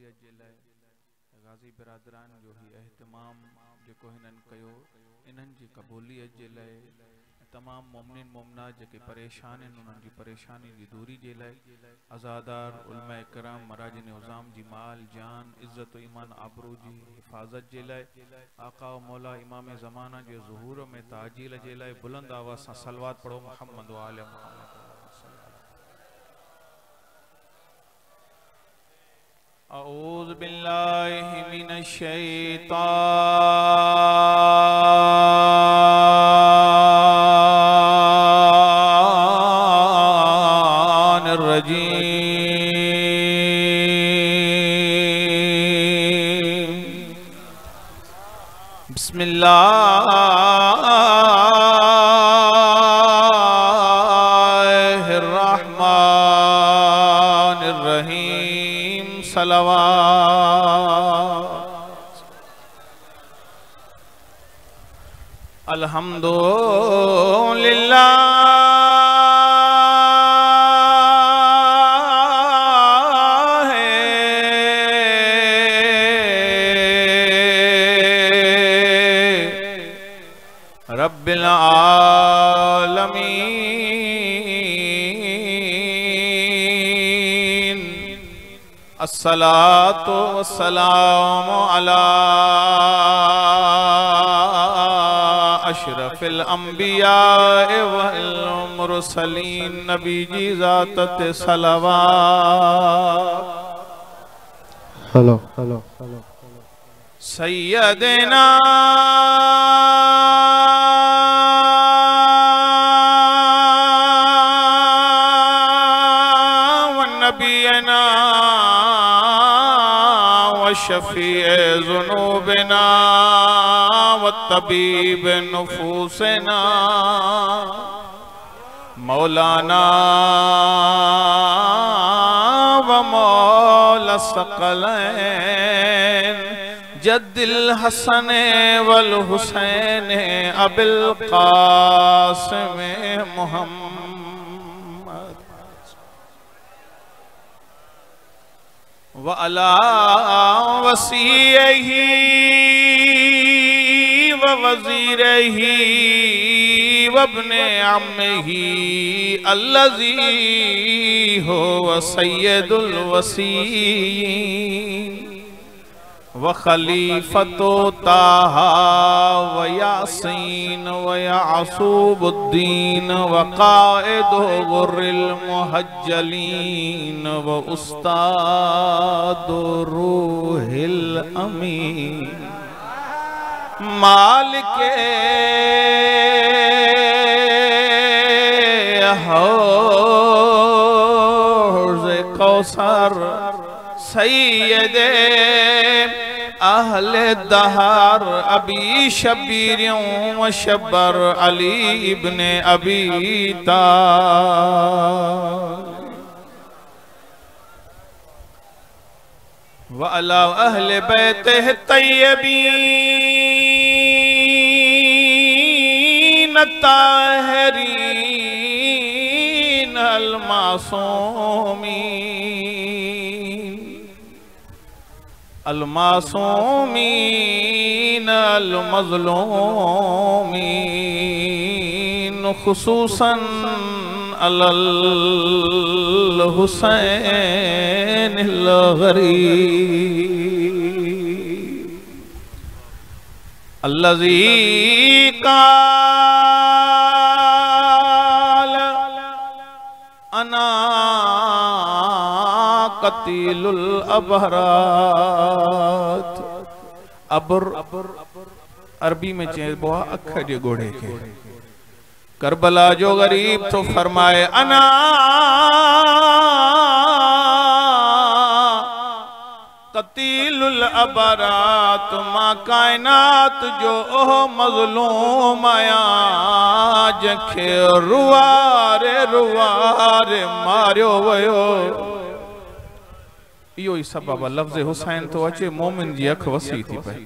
कबूलियत जे लाइ गाज़ी बिरादरान जो ही एहतमाम जेको हिननि कयो इन्हनि जी कबूलियत जे लाइ तमाम मोमिन मोमिनात जेके परेशान आहिनि उन्हनि जी परेशानी जी दूरी जे लाइ अज़ादार उलमा इकराम मराजिन उज़ाम जी माल जान इज़्ज़त ईमान आबरू जी हिफाज़त जे लाइ आका व मौला इमाम ज़माना जे ज़ुहूर में ताजील जे लाइ बुलंद आवाज़ सां सलवात पढ़ो मुहम्मद व आले मुहम्मद। अऊज़ु बिल्लाहि मिनश शैतानिर रजीम। बिस्मिल्लाहिर रहमानिर रहीम। सलावत। अल्हम्दुलिल्लाह रब्बिल आलमीन। अस्सलातु वस्सलामु अला अशरफिल अंबिया वल मुरसलीन। नबी जी ज़ात सलावत। हेलो हेलो हेलो सैयदना व नबीना व शफीए ज़ुनूबिना व तबीब नुफूसना मौलाना व मौला सकलैन जद्दिल हसन वल हुसैन अबिल कासिम मुहम्मद व अला वसीयही व वज़ीरही व इब्ने अम्मिही अल्लज़ी हुवा सय्यदुल वसीय्यीन व खलीफतो ताहा व यासीन व यासूबुद्दीन व कायदो गुर्रिल मुहज्जलीन व उस्तादो रूहिल अमीन मालिके हौज़े कौसर सैयदे अहले दहर अबी शबीरों व शब्बर अली इब्ने अबी तालिब व अला अहले बैतिहि तय्यबीन ताहिरीन अल मासूमीन अल मासूमीन अल मज़लूमीन खुसूसन अल हुसैन अल गरीब अल्लज़ी क़ाल अना क़तीलुल अबरात। अबर अरबी में चइबो आहे अख जे घोड़े खे। करबला जो गरीब तो फरमाए अना क़तीलुल अबरात मां कायनात जो ओह मज़लूम आया जंखे रुआरे रुआरे मारियो वयो। इहो ई सबब लफ्ज़ हुसैन तो अचे मोमिन जी अख वसी थी पए।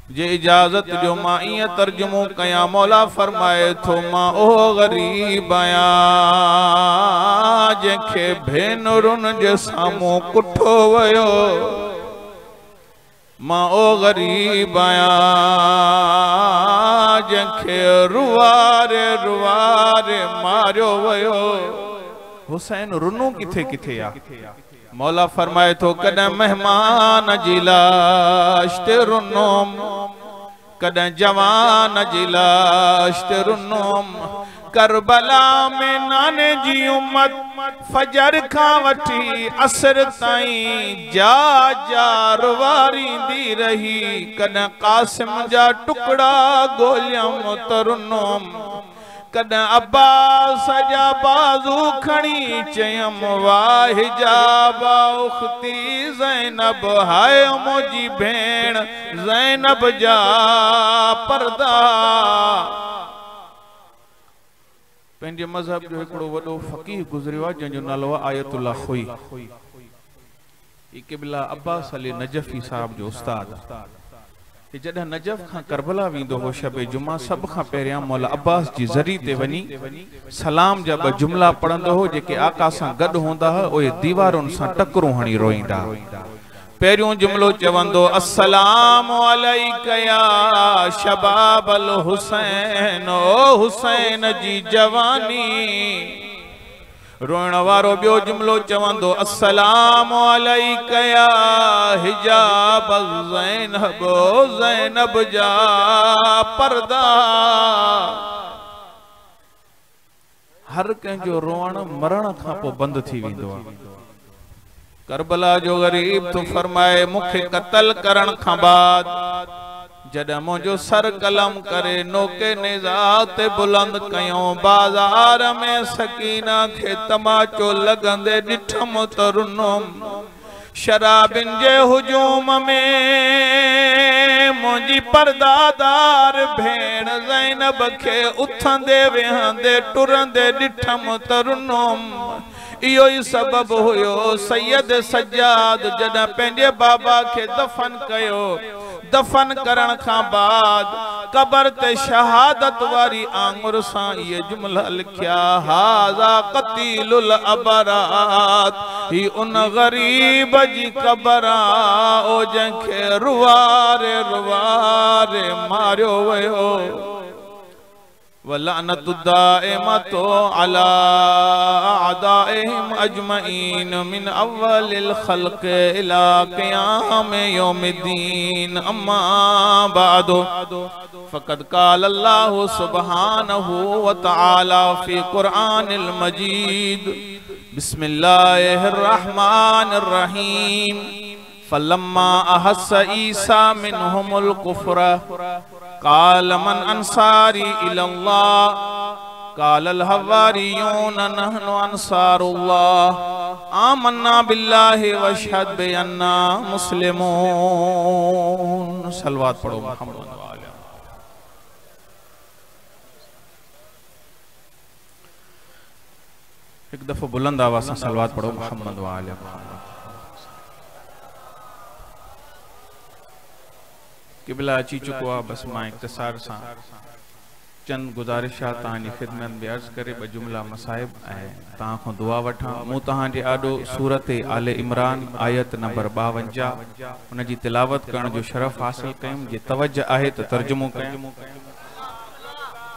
जे इजाजत जो मां इं तर्जुमो कया मौला फरमाए थो मां ओ गरीब आया जंखे भेनरुन जे सामूं कुठो वयो मां ओ गरीब आया जंखे रुवारे रुवारे मारियो वयो। हुसैन रुनू किथे किथे आ मौला फरमाए थो कॾहिं मेहमान जी लाश ते रुनोम कॾहिं जवान जी लाश ते रुनोम करबला में नाने जी उम्मत फजर खां वठी असर ताईं जा रुवारींदी रही कॾहिं कासिम जा टुकड़ा गोलियम त रुनोम कॾहिं अब्बास जा बाज़ू खणी चयम वाह हिजाबा उख्ती ज़ैनब हाय मुंहिंजी भेण ज़ैनब जा पर्दा। पंहिंजे मज़हब जो हिकिड़ो वॾो फ़क़ीह गुज़रियो आहे जंहिंजो नालो आहे आयतुल्ला खुई। क़िबला अब्बास अली नजफ़ी साहब जो उस्ताद जॾहिं नजफ़ खां करबला वेंदो हो शब जुमा सभ खां पहिरियां मौला अब्बास जी ज़री ते वञी सलाम जा ॿ जुमला पढ़ंदो हो जेके आका सां गॾु हूंदा हुआ उहे दीवारुनि सां टकरूं हणी रोईंदा। पहिरियों जुमलो चवंदो अस्सलामु अलैका या शबाब अल हुसैन ओ हुसैन जी जवानी। रोइण वारो ॿियो जुमलो चवंदो अस्सलामु अलैका या हिजाब ज़ैनब ज़ैनब जा पर्दा। हर कंहिंजो रोअण मरण खां पोइ बंदि थी वेंदो आहे। करबला जो गरीब तो फरमाए मुखे कत्ल करण खां बाद जॾहिं मुंहिंजो सर कलम करे नोके निज़ात बुलंद कयो बाज़ार में सकीना खे तमाचो लगंदे ॾिठम त रुनम शराबिन जे हुजूम में मुंहिंजी पर्दादार भेण ज़ैनब खे उथंदे वेहंदे टुरंदे ॾिठम त रुनम। इहो ई सबब हुयो सैयद सज्जाद जॾहिं पंहिंजे बाबा खे दफन कयो दफन करण खां बाद कबर ते शहादत वारी आंगुर सां ये जुमला लिखिया हाज़ा क़तीलुल अबरात ही उन गरीब जी कबर ओ जंहिंखे रुवारे रुवारे मारियो वयो। वलानतु दाइमतु अला अदाइहिम अजमईन मिन अव्वलिल खल्क़ इला क़ियाम यौमिद्दीन अम्मा बादो फ़क़द क़ाल अल्लाहु सुब्हानहु व तआला फ़ी क़ुरआनिल मजीद बिस्मिल्लाहिर रहमानिर रहीम फलम्मा अहस्स ईसा मिनहुमुल कुफ्र काल मन अंसारी इलल्लाह कालल हवारियून नहनु अंसारुल्लाह आमन्ना बिल्लाहि वशहद बिअन्ना मुस्लिमून। सलवात पढ़ो मोहम्मद वाले। एक दफा बुलंद आवाज से सलवात पढ़ो मोहम्मद वाले। क़िबला अची चुको आहे बस मां इख्तिसार सां चंद गुज़ारिशा तव्हांजी ख़िदमत में अर्ज़ करे ॿ जुमला मसाइब ऐं तव्हां खां दुआ वठां। मूं तव्हांजे आॾो सूरत आले इमरान आयत नंबर 52 उन जी तिलावत करण जो शरफ़ हासिल कयुमि। जे तवज्जो आहे त तर्जुमो कयुमि।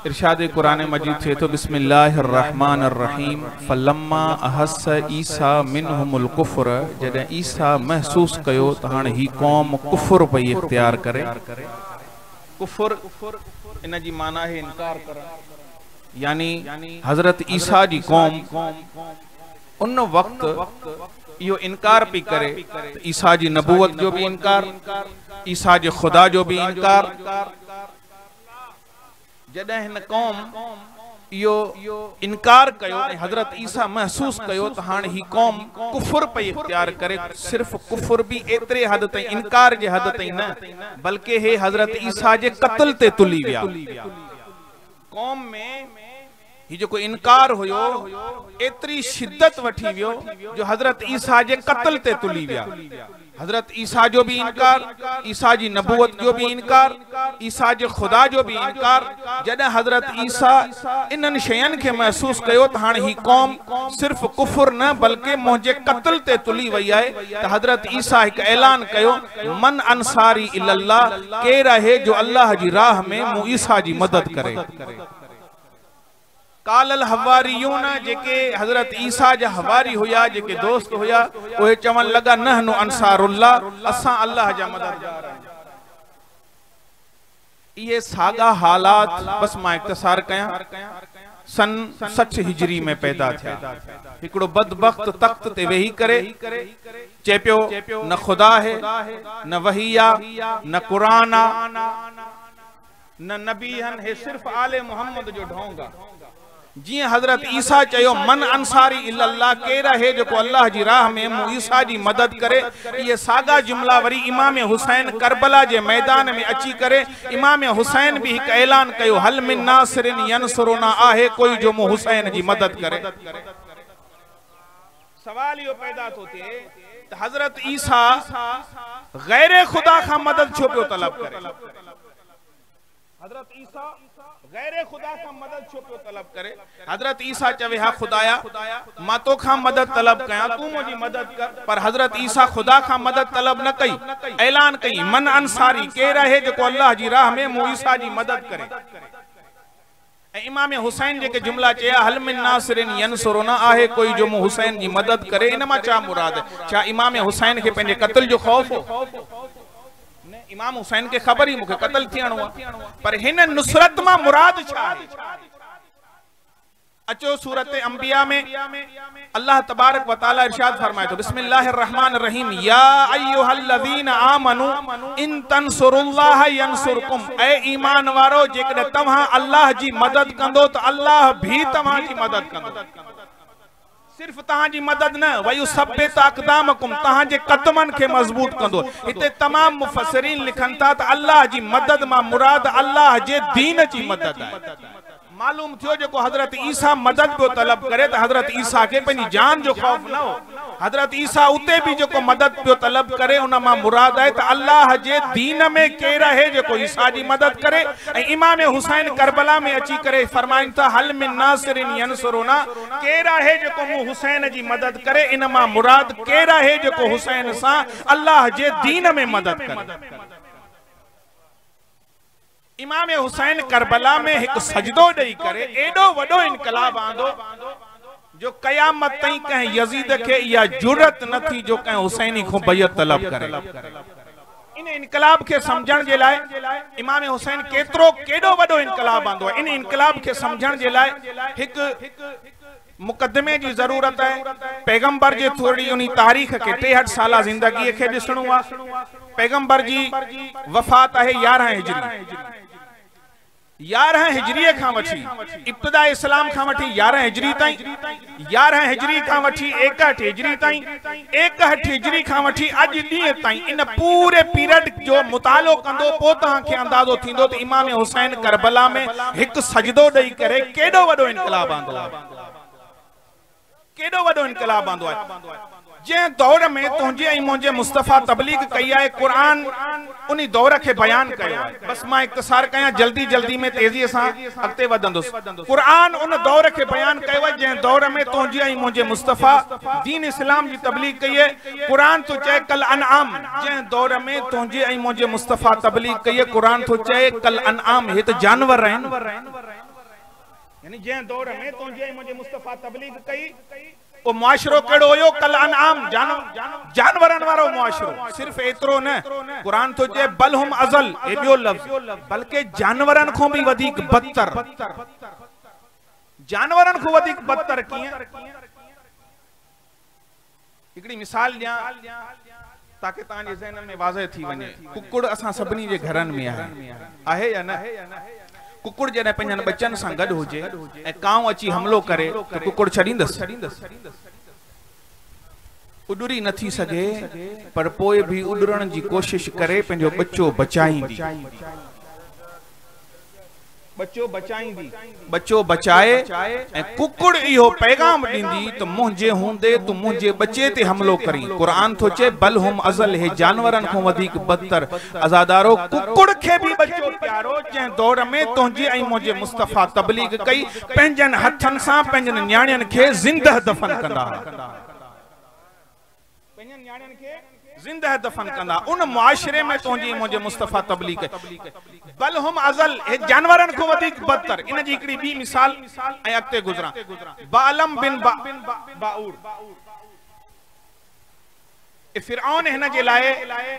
इरशाद कुरान मजीद थे तो बिस्मिल्लाहिर रहमानिर रहीम फलम्मा अहस्स ईसा मिनहुमुल कुफ्र जॾहिं ईसा महसूस कयो त हाणे ही कौम कुफ्र पई इख्तियार करे। कुफ्र इन जी माना है इनकार करण यानी हजरत ईसा जी कौम उन वक्त यो इनकार पई करे ईसा जी नबूवत जो भी इनकार ईसा जे खुदा जो भी इनकार। जॾहिं हिन कौम यो इनकार कयो हजरत ईसा महसूस कयो त हाणे ही कौम कुफ्र पई इख्तियार करे। सिर्फ कुफ्र भी एतरे हद ताईं इनकार जे हद ताईं न बल्कि हे हजरत ईसा जे कत्ल ते तुली विया। कौम में ही जो कोई इनकार हुयो एतरी शिद्दत वठी वियो जो हजरत ईसा जे कत्ल ते तुली विया। हजरत ईसा जो भी इनकार, ईसा जी नबूवत जो भी इनकार, ईसा जे खुदा जो भी इनकार। जॾहिं हजरत ईसा इन्हनि शयनि खे महसूस कयो त हाणे ही क़ौम सिर्फ़ कुफर न बल्कि मुंहिंजे क़त्ल ते तुली वई आहे, त हजरत ईसा हिकु ऐलान कयो, मन अंसारी इल्लल्लाह, केरु आहे जो अल्लाह जी राह में मूं ईसा जी मदद करे। कालल हवारियून, जेके हजरत ईसा जा हवारी हुया, जेके दोस्त हुया, उहे चवण लगा नहनु अंसारुल्लाह, असां अल्लाह जा मददगार आहियूं। ये सागा हालात बस मां इख्तिसार कयां, सन 60 हिजरी में पैदा थिया। हिकिड़ो बदबख्त तख्त ते वेही करे चए पियो न खुदा है, न वहिया, न कुरान आ, न नबी हन, हे सिर्फ आले मोहम्मद जो ढोंगा। जी हजरत ईसा चयो मन अंसारी इल्लल्लाह, केरु आहे जेको अल्लाह जी राह में मूं ईसा जी मदद करे। ये सागा जुमला वरी इमाम हुसैन करबला जे मैदान में अची करे इमाम हुसैन भी एक ऐलान कयो, हल मिन नासिरिन यनसुरुना, आहे कोई जो मूं हुसैन जी मदद करे। सवाल यो पैदा थो थिए त हजरत ईसा गैर खुदा खां मदद छो पियो तलब करे? हजरत ईसा गैर खुदा का मदद छो पियो तलब करे? हजरत ईसा चवे हा खुदाया मां तो खां मदद तलब कया, तू मुझी मदद कर। पर हजरत ईसा खुदा खां मदद तलब न कई, ऐलान कई मन अंसारी, केरु आहे जेको अल्लाह जी राह में मूं ईसा जी मदद करे। ऐं इमाम हुसैन जेके जुमला चया हल मिन नासिरिन यनसुरुना, आहे कोई जो मूं हुसैन जी मदद करे, इन मां छा मुराद? छा इमाम हुसैन के पंहिंजे कत्ल जो खौफ हो? इमाम हुसैन के खबर ही मुखे कत्ल थियणो आहे, पर हिन नुसरत मां मुराद छा आहे? अचो सूरत अंबिया में अल्लाह तबारक व तआला इरशाद फरमाए तो बिस्मिल्लाहिर रहमानिर रहीम, या अय्युहल्लज़ीना आमनू इन तंसुरुल्लाह यंसुरकुम, ए ईमान वारो जेकॾहिं तव्हां अल्लाह जी मदद कंदो त अल्लाह भी तव्हां जी मदद कंदो। सिर्फ तहां जी मदद न, वयु सब्बित अक़दामकुम, तहां जे कदमन के मजबूत कंदो। इते तमाम मुफस्सिरीन लिखन था त अल्लाह जी मदद मां मुराद अल्लाह जे दीन जी मदद है। मालूम थियो जेको हजरत ईसा मदद को तलब करे त हजरत ईसा के पंहिंजी जान जो खौफ न हो। हजरत ईसा उते भी जेको मदद पियो तलब करे उन मां मुराद है त अल्लाह जे दीन में केरु आहे जेको ईसा जी मदद करे। ऐं इमाम हुसैन करबला में अची करे फरमाइन था हल मिन नासिरिन यनसुरुना, केरु आहे जेको मूं हुसैन जी मदद करे, इन मां मुराद केरु आहे जेको हुसैन सां अल्लाह जे दीन में मदद करे। इमाम हुसैन करबला में एक सजदो ॾेई करे एडो वडो इनकलाब आंदो जो कयामत ताईं कंहिं यजीद के या जुरत न थी जो कंहिं हुसैनी को बैत तलब करे। इन इनकलाब के समझण जे लाइ इमाम हुसैन केतरो केडो वडो इनकलाब आंदो है। इन इनकलाब के समझण जे लाइ एक मुकदमे की जरूरत है। पैगंबर जे थोड़ी उन तारीख के 63 साल जिंदगी के दिसणो आ। पैगंबर जी वफात है 11 हिजरी। 11 हिजरी खां वठी इब्तिदा इस्लाम खां वठी 11 हिजरी ताईं, 11 हिजरी खां वठी 61 हिजरी ताईं, 61 हिजरी खां वठी अज ॾींहं ताईं इन पूरे पीरियड जो मुतालो कंदो पो तहां खे अंदाज़ो थींदो त इमाम हुसैन करबला में एक सजदो ॾेई करे केडो वडो इनकलाब आंदो आहे। केडो वडो इनकलाब आंदो आहे। जे दौर में तुझे ऐं मुझे मुस्तफा तबलीग कई है, कुरान उन दौर के बयान कयो। बस मां इख्तिसार कया जल्दी जल्दी में तेजी से अगते वधंदुस। कुरान उन दौर के बयान कयो जे दौर में तुझे ऐं मुझे मुस्तफा दीन इस्लाम की तबलीग कई है। कुरान तो चाहे कल अनआम, जे दौर में तुझे ऐं मुझे मुस्तफा तबलीग कई है, कुरान तो चाहे कल अनआम, ये तो जानवर हैं। यानी जे दौर में तुझे ऐं मुझे मुस्तफा तबलीग कई वो मुआशरो केड़ो होयो? कल अनआम, जानवरन वारो मुआशरो। सिर्फ एतरो न, कुरान तो जे बल हम अजल, ए बियो लफ्ज, बल्कि जानवरन को भी वधिक बदतर। जानवरन को वधिक बदतर किए? एकड़ी मिसाल दिया ताकि ताजे ज़हन में वाज़ह थी वने। कुकुड़ असा सबनी जे घरन में आहे या न? कुकुड़ जने पंजन बच्चन सां गड होजे ए काऊ अची हमलो करे तो कुकुड़ छड़ींदस? उडरी न थी सके पर पोए भी उडरण जी कोशिश करे पंजो बच्चो बचाईंदी। बच्चो बचाईंदी बच्चो बचाए ऐं कुकुड़ इहो पैगाम ॾींदी त मुंहिंजे हूंदे तूं मुंहिंजे बचे ते हमलो करी। क़ुरान थो चए बल हुम अज़ल हे जानवरनि खां वधीक बदतर। अज़ादारो कुकुड़ खे बि बच्चो प्यारो जंहिं दौर में तुंहिंजी ऐं मुंहिंजे मुस्तफ़ा तबलीग कई पंहिंजनि हथनि सां पंहिंजनि न्याणियुनि खे ज़िंदह दफ़न कंदा। पंहिंजनि न्याणियुनि खे ज़िंदह दफ़न कंदा। उन मुआशरे में तुंहिंजी मुंहिंजे मुस्तफ़ा तबलीग बल हम अज़ल हे जानवरनि खां वधीक बदतर। इन जी हिकिड़ी ॿी मिसाल ऐं अॻिते गुज़रां। बालम बिन बाऊर फिरऔन हिन जे लाइ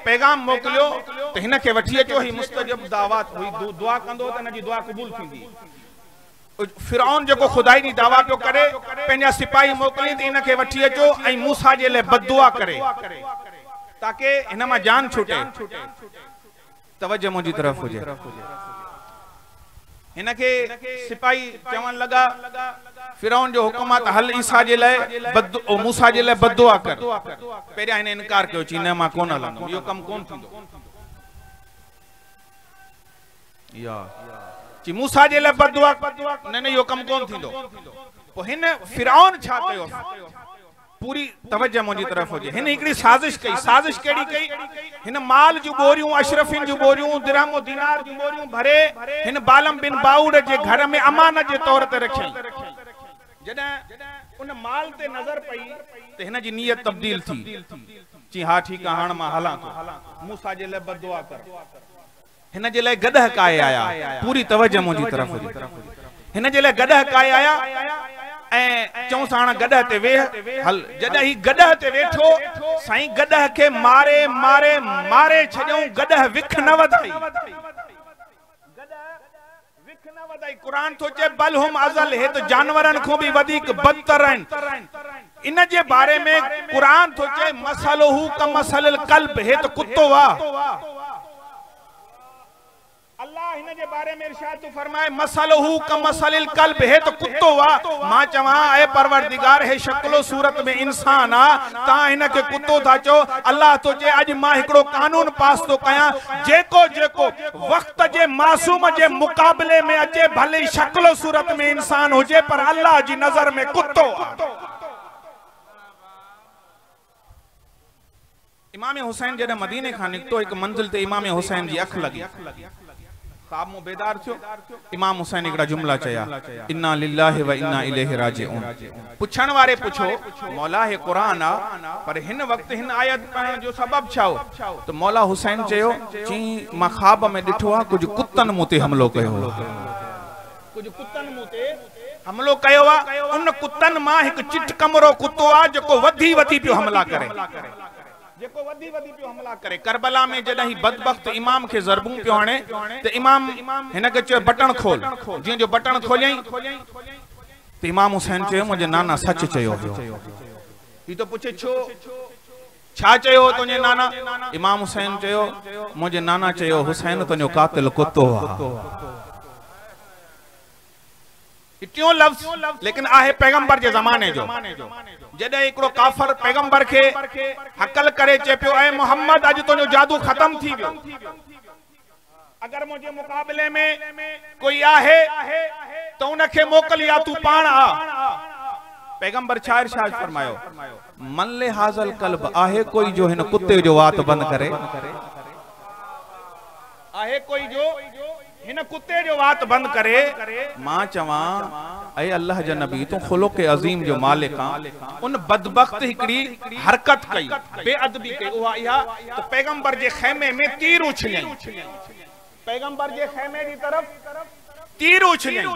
पैगाम मोकिलियो त हिन खे वठी अचो। ही मुस्तजब दावत हुई, दुआ कंदो त हिन जी दुआ क़बूल थींदी। फिरऔन जेको खुदाई जी दावा पियो करे पंहिंजा सिपाही मोकिली त इन खे वठी अचो ऐं मूसा जे लाइ बददुआ करे ताकि हिन मां जान छूटे। तवज्जो मुंहिंजी तरफ़ हुजे। हिन खे सिपाही चवण लगा फिरौन जो हुकुम आहे त हल ईसा जे लाइ मूसा जे लाइ बददुआ कर। पहिरियां हिन इनकार कयो, चई न मां कोन हलंदुमि, इहो कमु कोन थींदो। या चई मूसा जे लाइ बददुआ न इहो कमु कोन थींदो। पोइ हिन फिरौन छा कयो? पूरी तवज्जो मुंहिंजी तरफ़ हुजे। हिन हिकिड़ी साज़िश कई। साज़िश कहिड़ी कई? हिन माल जूं बोरियूं, अशरफिन जूं बोरियूं, दिरहम और दीनार जूं बोरियूं भरे हिन बालम बिन बाऊर जे घर में अमानत जे तौर ते रखियईं। जॾहिं उन माल ते नज़र पई त हिन जी नीयत तब्दील थी। चई हा ठीकु आहे, हाणे मां हलां थो, मूसा जे लाइ बददुआ कर। हिन जे लाइ गदह काए आया। पूरी तवज्जो मुंहिंजी तरफ़ हुजे। हिन जे लाइ गदह काए आया ऐं चऊंसि हाणे गदह ते वेह। हल जॾहिं ही गदह ते वेठो साईं गदह खे मारे मारे मारे छॾियऊं। गदह विख न वधाई। क़ुरान थो चए बल हुम अज़ल हे त जानवरनि खां बि वधीक बदतर आहिनि। इन जे बारे में क़ुरान थो चए मसलहु कमसलिल कल्ब हे त कुत्तो आहे। अल्लाह हिन जे बारे में इरशाद तो फरमाए मसलहु कमसलिल कल्ब हे तो कुत्तो वा। मां चवां ए परवरदिगार हे शक्लो सूरत में इंसान आ, ता हिन के कुत्तो था चो। अल्लाह तो जे अज मां हिकड़ो कानून पास तो कया जेको जेको वक्त जे मासूम जे मुकाबले में अचे भले शक्लो सूरत में इंसान हुजे पर अल्लाह जी नजर में कुत्तो आ। इमाम हुसैन जॾहिं मदीने खां निकतो एक मंजिल ते इमाम हुसैन जी अख लगी। ख्वाब में बेदार थियो। इमाम हुसैन एकड़ा जुमला चया इन्ना लिल्लाहि व इन्ना इलैहि राजिऊन। पुछण वारे पुछो मौला हे कुरान आ पर हिन वक्त हिन आयत पढ़ण जो सबब छाओ? तो मौला हुसैन चयो जी मां ख्वाब में ॾिठो आ कुछ कुत्तन मूं ते हमलो कयो। कुछ कुत्तन मूं ते हमलो कयो आ। उन कुत्तन मां हिक चिट कमरो कुत्तो आ जेको वधी वधी पियो हमला करे। जेको वधी वधी पियो हमला करे। करबला में जॾहिं ही बदबख्त इमाम के ज़रबूं पियो हणे त इमाम हिन के चयो बटन खोल। जीअं जो बटन खोलियई त इमाम हुसैन चयो मुंहिंजे नाना सच चयो हो। ही तो पुछे छो छा चयो तुंहिंजे नाना? इमाम हुसैन चयो मुंहिंजे नाना चयो हुसैन तुंहिंजो कातिल कुत्तो आ। इतियो लफ्ज़ लेकिन आहे पैगंबर जे ज़माने जो। जॾहिं हिकिड़ो काफर पैगंबर के हकल करे चे पियो ऐ मोहम्मद अज तुंहिंजो जादू खत्म थी वियो। अगर मुझे मुकाबले में कोई आहे तो उनके मोकल या तू पाण आ। पैगंबर छा इरशाद फरमायो मन ले हाज़ल कल्ब आहे कोई जो हिन कुत्ते जो वात बंद करे। आहे कोई जो हिन कुत्ते जो वात बंद करे। मां चवां ऐ अल्लाह जा नबी तू खुलुक अजीम जो मालिक आ। उन बदबख्त हिकड़ी हरकत कई बेअदबी कई उहा इहा तो पैगंबर जे खैमे में तीर उछलियई। पैगंबर जे खैमे की तरफ तीर उछलियई।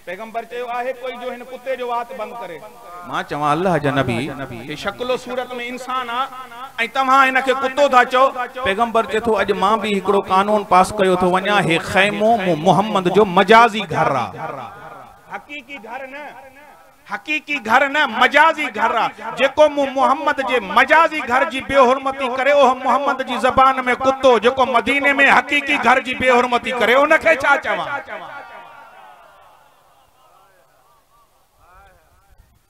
पैगंबर चयो आहे कोई जो हिन कुत्ते जो वात बंद करे। मां चवां अल्लाह जा नबी हे शक्लो सूरत में इंसान आ ऐं तव्हां हिन के कुत्तो था चो। पैगंबर चए थो अज मां भी हिकड़ो कानून पास कयो थो वञा हे खैमो मोहम्मद जो मजाजी घर आ। हकीकी घर न, हकीकी घर न मजाजी घर आ। जेको मोहम्मद जे मजाजी घर जी बेहुरमती करे ओ मोहम्मद जी ज़बान में कुत्तो। जेको मदीने में हकीकी घर जी बेहुरमती करे उनके छा चवां?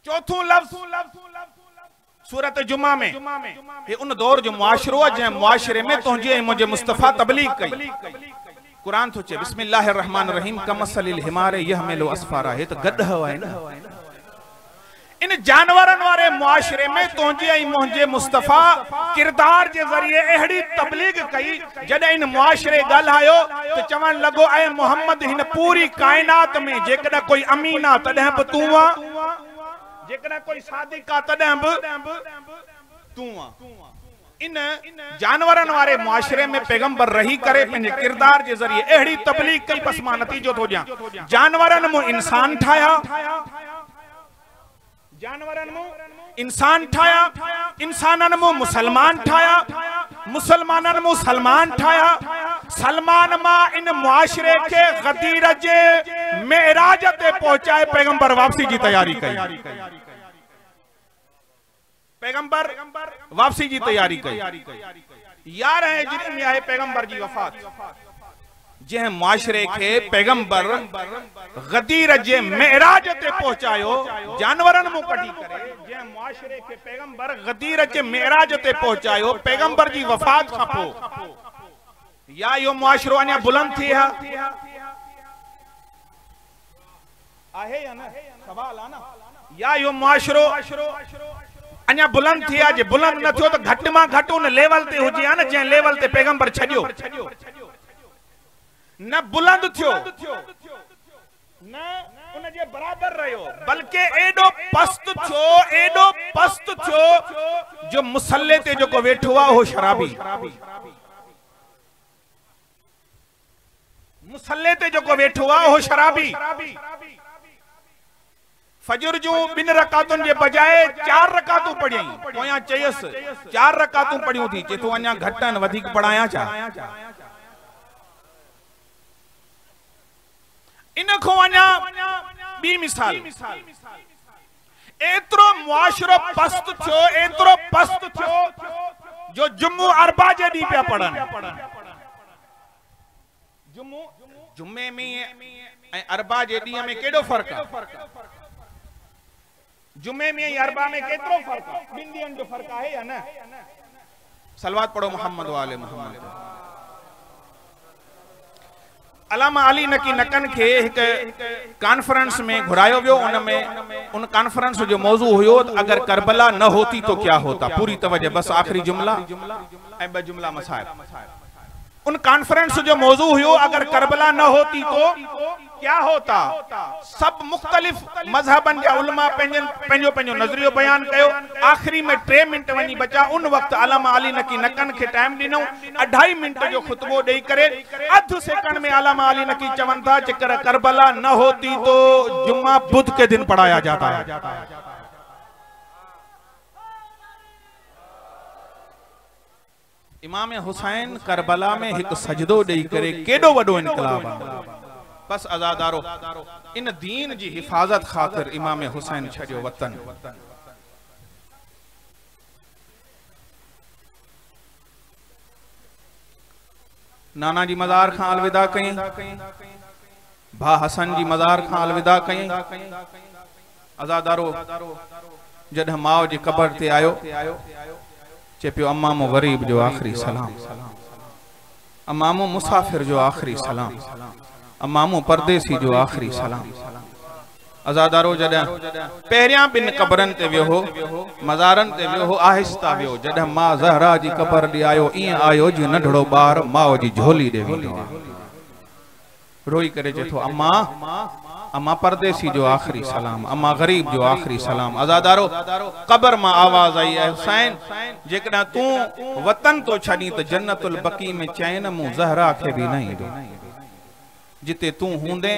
चौथों लफ्ज़ सूरत जुमा में ये उन दौर जो मुआशरो है जै मुआशरे में तुझे मुझे मुस्तफ़ा तबलीग कई। कुरान तो चे बिस्मिल्लाहिर्रहमानिर्रहीम कमसलिल हिमारे यहमिलु अस्फारा, हे तो गध है ना। इन जानवरन वारे मुआशरे में तोंजे आई मोहजे मुस्तफा किरदार के जरिए अहड़ी तबलीग कई, जडे इन मुआशरे गल्हायो तो चवन लगो ऐ मोहम्मद हिन पूरी कायनात में जेकदा कोई अमीना तडह ब तू आ, जेकदा कोई सादिका तडह ब तू आ। इन जानवरन वारे मुआशरे में पैगंबर रही करे पंहिंजे किरदार के जरिए अहड़ी तबलीग कई, बस मां नतीजो थो ॾियां। जानवरन मु इंसान ठाया, जानवरन मु इंसान ठाया, इंसानन मु मुसलमान ठाया, मुसलमानन मु सलमान ठाया, सलमान मां इन मुआशरे के गदीर जे मेराज ते पहुंचाए पैगंबर वापसी की तैयारी कई, पैगंबर वापसी की तैयारी कई। 11 हिजरी में आए पैगंबर जी वफात, जै मुआशरे के पैगंबर गदीर जे मेराज ते पहुंचायो, जानवरन मु कढी करे जै मुआशरे के पैगंबर गदीर जे मेराज ते पहुंचायो पैगंबर जी वफात खां पो, या यो मुआशरो अञा बुलंद थी है आहे या ना, सवाल आ ना, या यो मुआशरो अञा बुलंद थी है, जे बुलंद न थियो तो घट मां घट उन लेवल ते हुजे न जै लेवल ते पैगंबर छडियो, न बुलंद थियो न उन जे बराबर रहियो, बल्कि एडो पस्त थियो जो मुसल्ले ते जो को वेठो आ हो शराबी, मुसल्ले ते जो को वेठो आ हो शराबी। फजर जो 2 रकातुन जे बजाए 4 रकातूं पढ़ियई, पोयां चयस 4 रकातूं पढ़ियूं थी, जे तो अञा घटन वधिक पढ़ाया छा। इन को अञा बी मिसाल, एतरो मुआशरो पस्त थियो, एतरो पस्त थियो जो जुम्मो अरबा जे दी पे पढ़न, जुम्मे में अरबा जे दी में केडो फर्क है, जुम्मे में अरबा में केतरो फर्क है, 2 ॾींहनि जो फर्क है या ना। सलवात पढ़ो मोहम्मद वाले मोहम्मद। अलामा अली नकी नकन के एक कॉन्फ्रेंस में घुरायो वियो, उन कॉन्फ्रेंस जो मौजू हुयो अगर करबला न होती तो क्या होता। पूरी तवज्जो, बस आखिरी जुमला ऐं 2 जुमला मसाइब। उन कॉन्फ्रेंस जो मौजू हुयो अगर करबला न होती तो क्या होता। सब मुख्तलिफ मजहबन जा उलमा पंहिंजो पंहिंजो नजरियो बयान कयो। आखिरी में 3 मिनट वनी बचा, उन वक्त अलामा अली नकी नकन के टाइम दिनो 2.5 मिनट जो खुतबो दे करे अध सेकंड में अलामा अली नकी चवन था जेकर करबला न होती तो जुम्मा बुध के दिन पढ़ाया जाता है। इमाम हुसैन करबला में एक सजदो दे करे केडो वडो इनकलाब आ। बस आजादारो, इन दीन जी हिफाजत खातिर इमाम हुसैन छड़ियो वतन। नाना जी मज़ार खां अलविदा कई, भा हसन जी मज़ार खां अलविदा कई। आजादारो, जॾहिं माओ जी कबर ते आयो चे पियो अम्मामो गरीब जो आखिरी सलाम, अम्मामो मुसाफिर जो आखिरी सलाम, अम्मामो परदेसी जो आखिरी सलाम। आजादारो, जॾहिं पहिरियां 2 कबरन ते वियो हो, मज़ारन ते वियो हो, आहिस्ता वियो। जॾहिं मां ज़हरा जी कबर ॾे आयो, ईअं आयो जीअं नंढड़ो ॿार माउ जी झोली ॾे वेंदो आहे। रोई करे चए थो, अम्मा अम्मा परदेसी जो आखिरी सलाम, अम्मा गरीब जो आखिरी सलाम। आजादारो, कबर मां आवाज आई है, हुसैन जेकॾहिं तू वतन तो छड़ी तो जन्नतुल बकी में चैन मु ज़हरा के भी नहीं दो, जिते तू हूंदे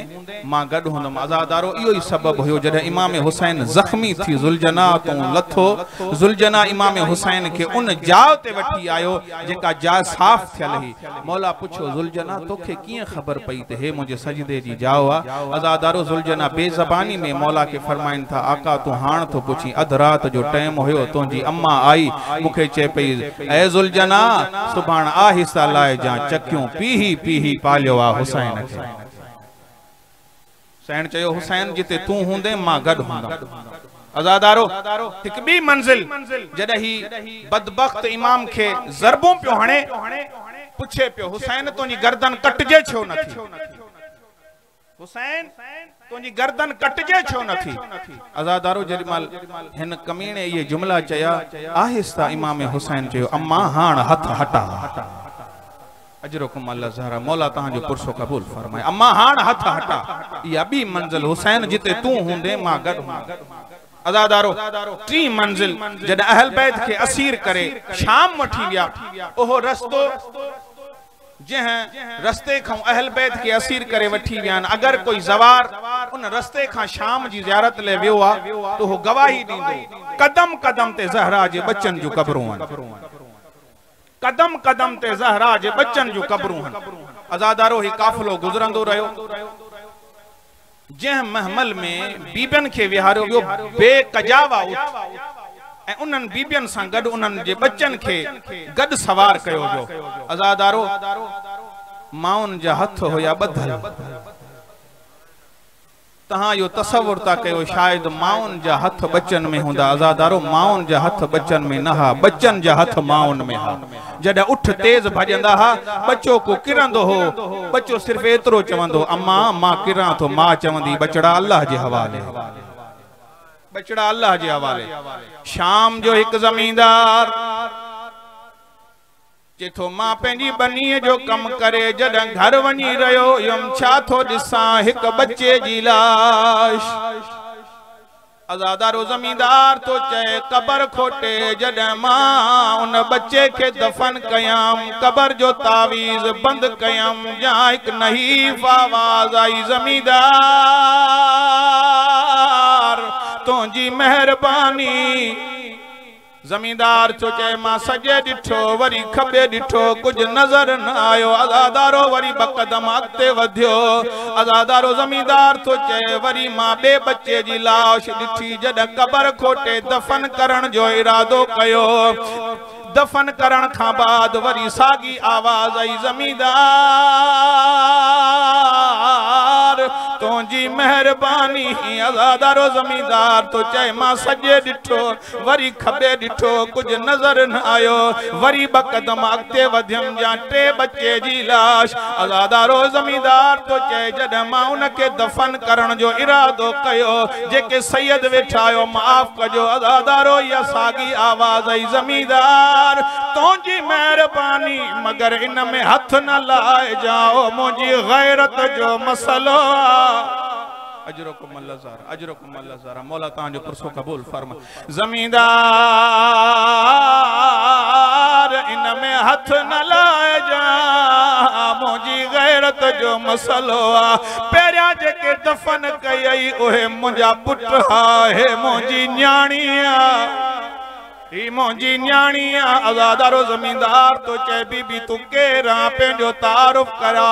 मां गड हुंदम। आजादारो, इहो ही सबब हुयो जॾहिं इमाम हुसैन जख्मी थी जुलजना तो लथो। जुलजना इमाम हुसैन के उन जाव ते वठी आयो जेका जा साफ थियल ही। मौला पुछो, जुलजना तोखे कीअं ख़बर पई त हे मुंहिंजे सजदे जी जाव आ। आजादारो, जुलजना बेज़बानी में मौला के फरमाइन था, आका तू हाण तो पुछी, अध रात जो टाइम हुयो, तुंहिंजी अम्मा आई मूंखे चए पई, ए जुलजना सुभाण आहिस्ता लाए जा, चकियूं पीही पीही पालियो आ हुसैन खे। हुसैन चयो, हुसैन जिते तू हूंदे मां गड हूंदम। आजादारो, हिक बी मंजिल जॾहिं ही बदबख्त इमाम के ज़रबों पियो हणे, पुछे पियो हुसैन तुंहिंजी गर्दन कटजे छो नथी हुसैन तुंहिंजी गर्दन कटजे छो नथी अज़ादारो जेॾीमहिल हिन कमीने ये जुमला चया आहिस्ता इमाम हुसैन चयो अम्मा हाण हथ हटा अजरकुम अल्लाह ज़हरा मौला तहां जो पुरसो कबूल फरमाए अम्मा हाण हथ हटा या बी मंजिल हुसैन जिते तू हूंदे मां गॾु अज़ादारो टी मंजिल जॾहिं अहल बैत के असीर करे शाम वठी विया ओहो रस्तो जह रस्ते खां अहल बैत के असीर करे वठी विया अगर कोई ज़वार उन रस्ते खां शाम जी ज़ियारत ले वियो आ तो हो गवाही दींदो कदम कदम ते ज़हरा जे बच्चन जो कब्रूं कदम कदम ते ज़हरा जे बच्चन जो कब्रूं अज़ादारो ही काफिलो गुजरंदो रहो जह महमल में बीबियन के विहारो वियो बेकजावा उठ उन्हनि बीबियन सां गॾु उन्हनि जे बच्चन के गॾु सवार कयो जो अज़ादारो माउन जा हथ होया ॿधल तहां यो तसव्वुर ता कयो शायद माउन जा हथ बच्चन में हुंदा अज़ादारो माउन जा हथ बच्चन में न हा बच्चन जा हथ माउन में हा जॾहिं उठ तेज भजंदा हा बच्चो को किरंदो हो बच्चो सिर्फ एतिरो चवंदो अम्मा मां किरां थो मां चवंदी बचड़ा अल्लाह जे हवाले बचड़ा अल्लाह जे हवाले शाम जो एक जमींदार चेथो मां पंहिंजी बनीअ जो कम करे जॾहिं घर वञी रहियो यम छा थो ॾिसां हिक बच्चे जी लाश अज़ादारो ज़मींदार तो चए कबर खोटे जॾहिं मां उन बच्चे के दफन कयम कबर जो तावीज़ बंद कयम या एक नहीफ आवाज आई ज़मींदार तुंहिंजी मेहरबानी जमींदार चो चे मां सजे डिठो वरी खबे डिठो कुछ नजर न आयो अज़ादारो वरी बकदम अगते वधियो अज़ादारो जमींदार तो चे वरी मां बे बच्चे जी लाश डिठी जद कबर खोटे दफन करण जो इरादो कयो दफन करण खां बाद वरी सागी आवाज आई जमींदार तुंहिंजी मेहरबानी अज़ादारो जमींदार तो चए मां सजे डिठो वरी खबे डिठो कुछ नजर न आयो वरी बकदम अगते वधियम जा टे बच्चे जी लाश अज़ादारो जमींदार तो चए जॾहिं मां उनके दफन करण जो इरादो कयो जेके सैयद वेठायो माफ कजो अज़ादारो या सागी आवाज आई जमींदार तुंहिंजी मेहरबानी मगर इन में हथ न लाए जाओ मुंहिंजी गैरत जो मसलो अजरकुम अल्लाह ज़ारा मौला तां जो पुरसो कबूल फरमा जमींदार इन में हथ न लाए जा मुंहिंजी गैरत जो मसलो आ पहिरियां जेके दफन कयई उहे मुंहिंजा पुट आहे मुंहिंजी न्याणी ही मुंहिंजी न्याणी अज़ादारो जमींदार तो चए बीबी तू केरा पंहिंजो तारुफ करा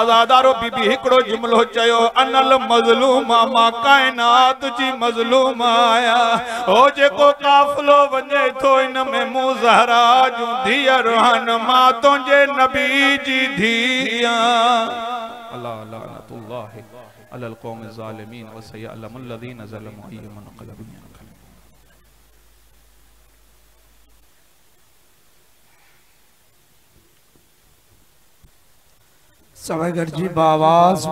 अज़ादारो बीबी हिकड़ो जुमलो चयो अनल मज़लूम मां कायनात जी मज़लूम आया हो जेको काफिलो वञे थो इन में मूं ज़हरा जूं धीअर आहिनि मां तुंहिंजे नबी जी धीअ अल्लाह लानतुल्लाह अलल क़ौम ज़ालिमीन व सयअलमुल लज़ीना ज़लमू अय्युम मुनक़लबिन सवाईगढ़ जी बावाज